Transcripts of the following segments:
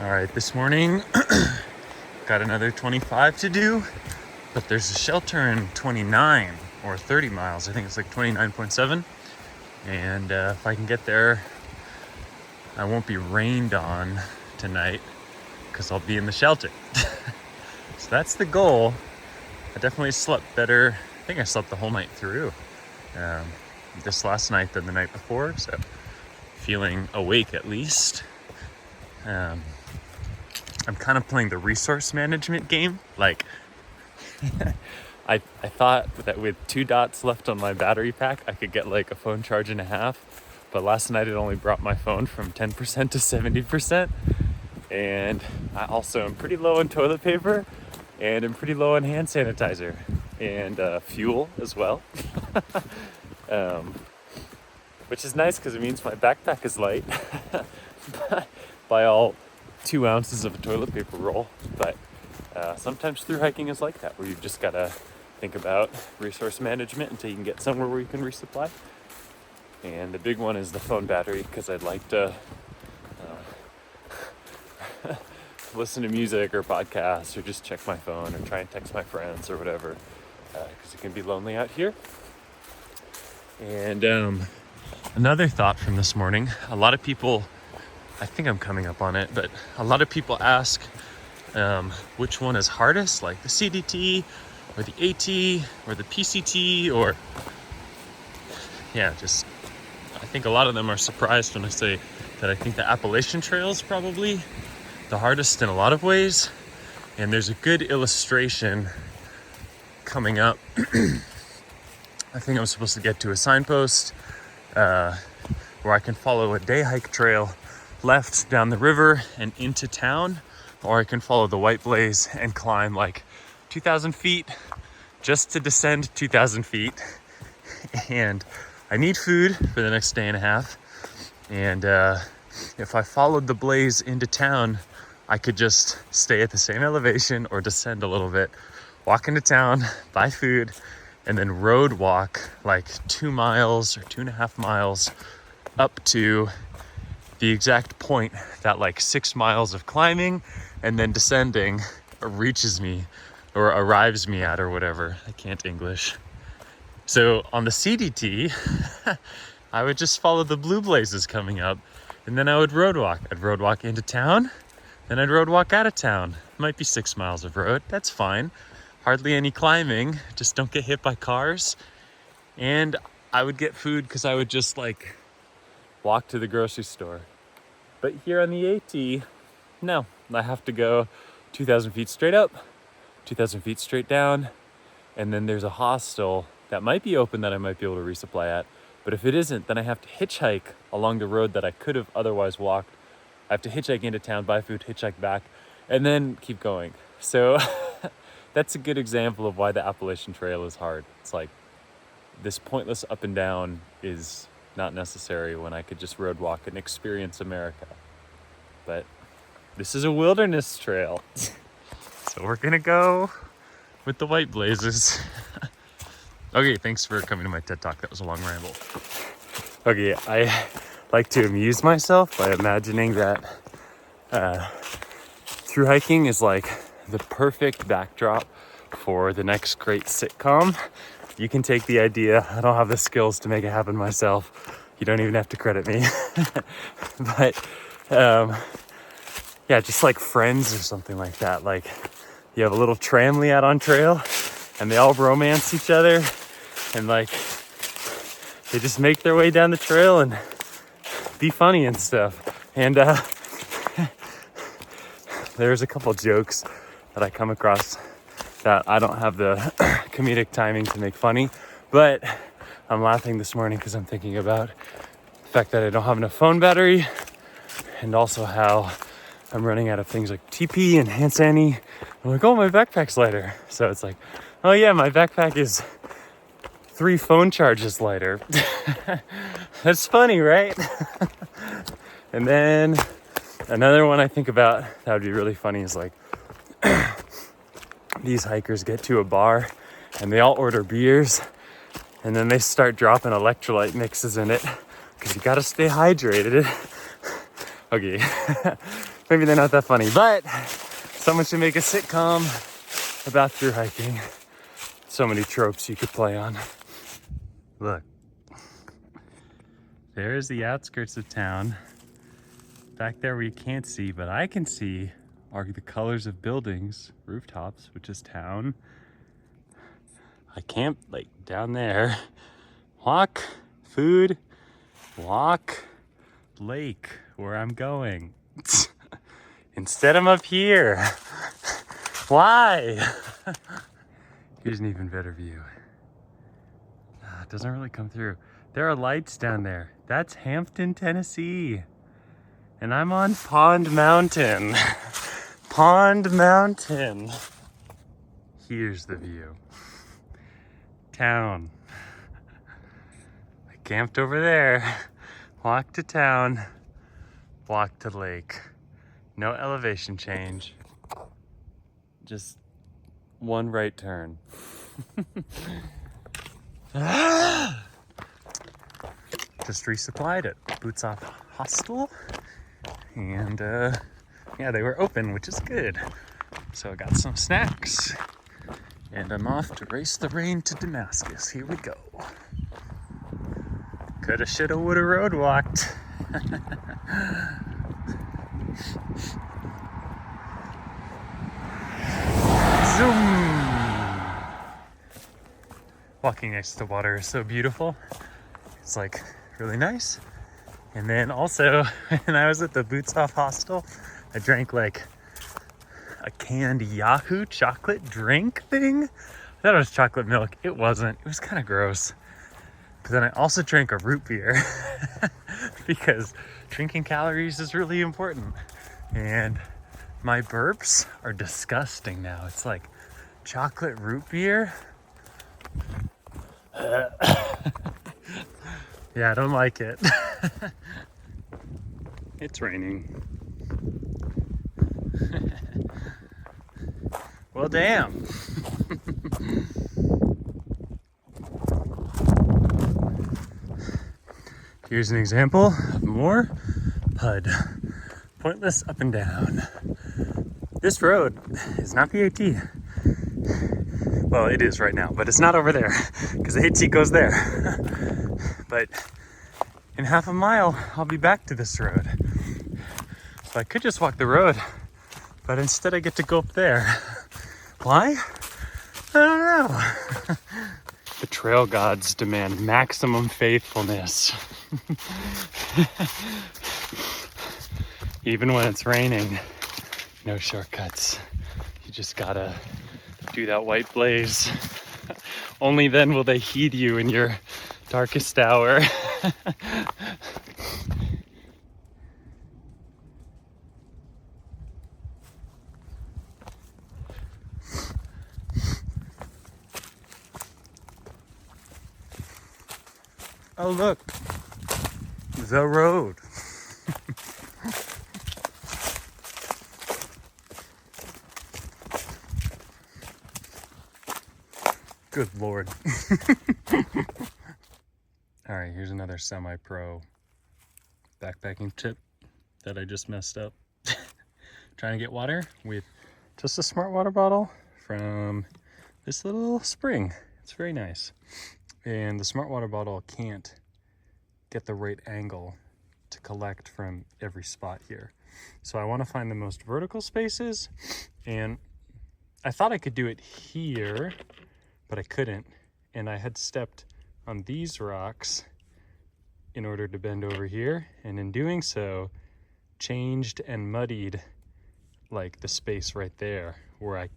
All right, this morning, got another 25 to do, but there's a shelter in 29 or 30 miles. I think it's like 29.7. And if I can get there, I won't be rained on tonight because I'll be in the shelter. So that's the goal. I definitely slept better. I think I slept the whole night through this last night than the night before. So feeling awake at least. I'm kind of playing the resource management game. Like, I thought that with 2 dots left on my battery pack, I could get like a phone charge and a half. But last night it only brought my phone from 10% to 70%. And I also am pretty low on toilet paper and I'm pretty low on hand sanitizer and fuel as well. Which is nice because it means my backpack is light by all 2 ounces of a toilet paper roll. But sometimes through hiking is like that, where you've just got to think about resource management until you can get somewhere where you can resupply. And the big one is the phone battery, because I'd like to listen to music or podcasts or just check my phone or try and text my friends or whatever, because it can be lonely out here. And another thought from this morning, a lot of people, I think I'm coming up on it, but a lot of people ask which one is hardest, like the CDT or the AT or the PCT, or just I think a lot of them are surprised when I say that I think the Appalachian Trail is probably the hardest in a lot of ways. And there's a good illustration coming up. I think I'm supposed to get to a signpost where I can follow a day hike trail left down the river and into town, or I can follow the White Blaze and climb like 2,000 feet just to descend 2,000 feet. And I need food for the next day and a half. And if I followed the blaze into town, I could just stay at the same elevation or descend a little bit, walk into town, buy food, and then road walk like 2 miles or 2.5 miles up to the exact point that like 6 miles of climbing and then descending reaches me or arrives me at, or whatever. I can't English. So on the CDT, I would just follow the blue blazes coming up, and then I would road walk. I'd road walk into town, then I'd road walk out of town. Might be 6 miles of road. That's fine. Hardly any climbing. Just don't get hit by cars. And I would get food because I would just like walk to the grocery store. But here on the AT, no, I have to go 2,000 feet straight up, 2,000 feet straight down, and then there's a hostel that might be open that I might be able to resupply at. But if it isn't, then I have to hitchhike along the road that I could have otherwise walked. I have to hitchhike into town, buy food, hitchhike back, and then keep going. So that's a good example of why the Appalachian Trail is hard. It's like this pointless up and down is not necessary when I could just road walk and experience America. But this is a wilderness trail. So we're gonna go with the White Blazes. Okay, thanks for coming to my TED Talk. That was a long ramble. Okay, I like to amuse myself by imagining that through hiking is like the perfect backdrop for the next great sitcom. You can take the idea. I don't have the skills to make it happen myself. You don't even have to credit me. But just like Friends or something like that. Like you have a little tramley out on trail and they all romance each other, and like they just make their way down the trail and be funny and stuff. And there's a couple jokes that I come across that I don't have the comedic timing to make funny, but I'm laughing this morning because I'm thinking about the fact that I don't have enough phone battery, and also how I'm running out of things like TP and hand sanitizer. I'm like, oh, my backpack's lighter. So it's like, oh yeah, my backpack is 3 phone charges lighter. That's funny, right? And then another one I think about that would be really funny is like these hikers get to a bar and they all order beers, and then they start dropping electrolyte mixes in it because you got to stay hydrated. Okay. Maybe they're not that funny, but someone should make a sitcom about through hiking. So many tropes you could play on. Look, there's the outskirts of town. Back there where you can't see, but I can see, are the colors of buildings, rooftops, which is town. I camp like down there. Walk, food, walk, lake, where I'm going. Instead I'm up here. Why? Here's an even better view. It doesn't really come through. There are lights down there. That's Hampton, Tennessee. And I'm on Pond Mountain. Pond Mountain. Here's the view. Town. I camped over there. Walked to town. Walked to lake. No elevation change. Just one right turn. Just resupplied at Boots Off Hostel. And yeah, they were open, which is good. So I got some snacks. And I'm off to race the rain to Damascus. Here we go. Coulda, shoulda, woulda road walked. Zoom! Walking next to water is so beautiful. It's like really nice. And then also, when I was at the Boots Off Hostel, I drank like a canned Yahoo chocolate drink thing. I thought it was chocolate milk. It wasn't. It was kind of gross. But then I also drank a root beer because drinking calories is really important. And my burps are disgusting now. It's like chocolate root beer. Yeah, I don't like it. It's raining. Well, damn. Here's an example of more PUD. Pointless up and down. This road is not the AT. Well, it is right now, but it's not over there because the AT goes there. But in half a mile, I'll be back to this road. So I could just walk the road, but instead I get to go up there. Why? I don't know. The trail gods demand maximum faithfulness. Even when it's raining, no shortcuts. You just gotta do that white blaze. Only then will they heed you in your darkest hour. Oh, look, the road. Good Lord. All right, here's another semi-pro backpacking tip that I just messed up. Trying to get water with just a smart water bottle from this little spring. It's very nice. And the smart water bottle can't get the right angle to collect from every spot here. So I want to find the most vertical spaces, and I thought I could do it here, but I couldn't. And I had stepped on these rocks in order to bend over here, and in doing so, changed and muddied like the space right there where I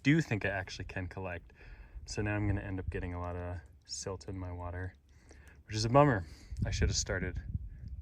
do think I actually can collect. So now I'm going to end up getting a lot of silt in my water, which is a bummer. I should have started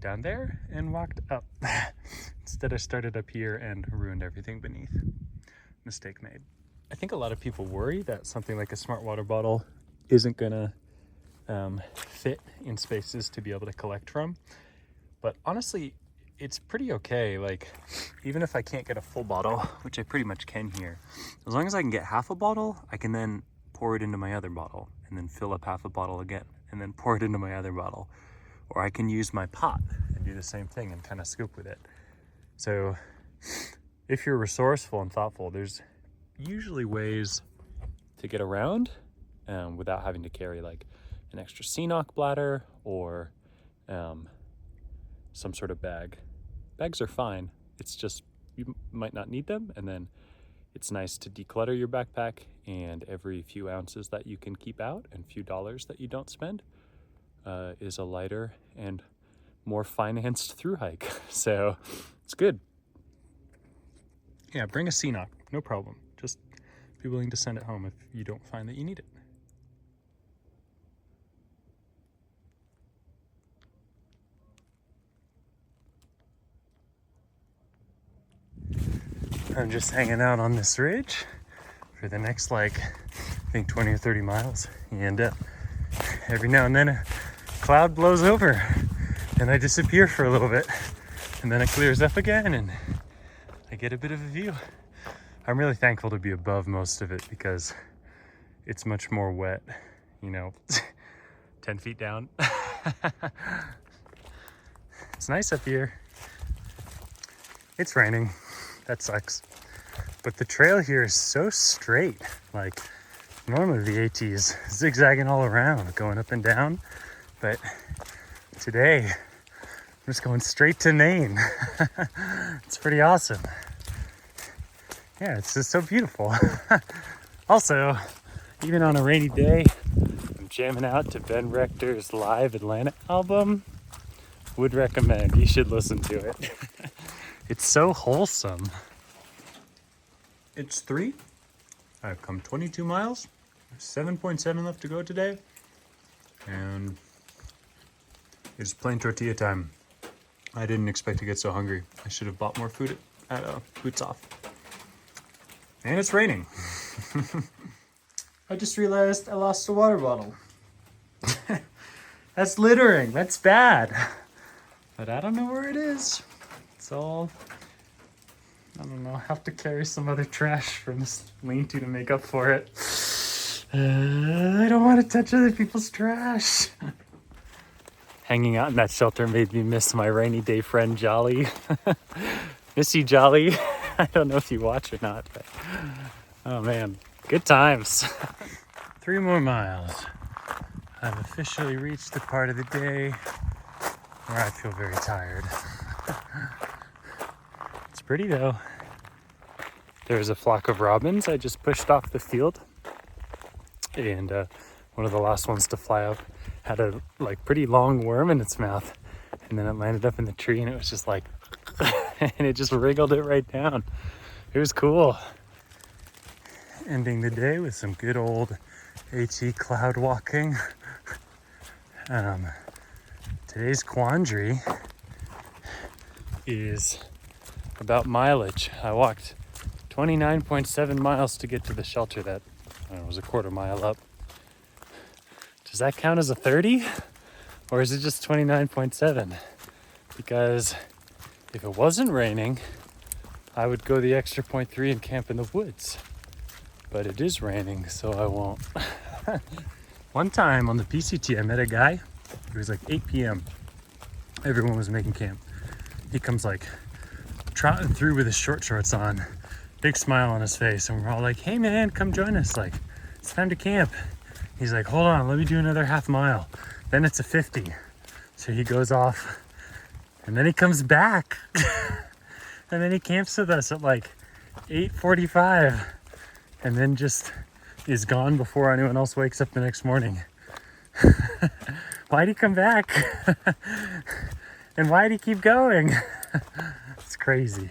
down there and walked up. Instead I started up here and ruined everything beneath. Mistake made. I think a lot of people worry that something like a smart water bottle isn't gonna fit in spaces to be able to collect from, but honestly it's pretty okay. Like, even if I can't get a full bottle, which I pretty much can here, as long as I can get half a bottle, I can then pour it into my other bottle and then fill up half a bottle again and then pour it into my other bottle. Or I can use my pot and do the same thing and kind of scoop with it. So if you're resourceful and thoughtful, there's usually ways to get around without having to carry like an extra CNOC bladder or some sort of bag. Bags are fine. It's just you might not need them, and then it's nice to declutter your backpack, and every few ounces that you can keep out and few dollars that you don't spend is a lighter and more financed through hike. So it's good. Yeah, bring a CNOC, no problem. Just be willing to send it home if you don't find that you need it. I'm just hanging out on this ridge for the next I think 20 or 30 miles. And every now and then a cloud blows over and I disappear for a little bit, and then it clears up again and I get a bit of a view. I'm really thankful to be above most of it because it's much more wet, 10 feet down. It's nice up here. It's raining. That sucks. But the trail here is so straight. Like, normally the AT is zigzagging all around, going up and down. But today, I'm just going straight to Maine. It's pretty awesome. Yeah, it's just so beautiful. Also, even on a rainy day, I'm jamming out to Ben Rector's live Atlanta album. Would recommend. You should listen to it. It's so wholesome. It's 3. I've come 22 miles. 7.7 left to go today. And it's plain tortilla time. I didn't expect to get so hungry. I should have bought more food at Boots Off. And it's raining. I just realized I lost a water bottle. That's littering. That's bad. But I don't know where it is. It's all, I don't know, have to carry some other trash from this lean-to make up for it. I don't want to touch other people's trash. Hanging out in that shelter made me miss my rainy day friend Jolly. Miss you, Jolly. I don't know if you watch or not, but oh man, good times. 3 more miles. I've officially reached the part of the day where I feel very tired. It's pretty though. There's a flock of robins I just pushed off the field, and one of the last ones to fly up had a pretty long worm in its mouth, and then it landed up in the tree and it was just like and it just wriggled it right down. It was cool. Ending the day with some good old AT cloud walking. Today's quandary is about mileage. I walked 29.7 miles to get to the shelter that was a quarter mile up. Does that count as a 30? Or is it just 29.7? Because if it wasn't raining, I would go the extra 0.3 and camp in the woods. But it is raining, so I won't. One time on the PCT, I met a guy. It was 8 p.m. Everyone was making camp. He comes trotting through with his short shorts on, big smile on his face, and we're all like, "Hey man, come join us. It's time to camp." He's like, "Hold on, let me do another half mile. Then it's a 50. So he goes off, and then he comes back. And then he camps with us at 8:45, and then just is gone before anyone else wakes up the next morning. Why'd he come back? And why'd he keep going? It's crazy.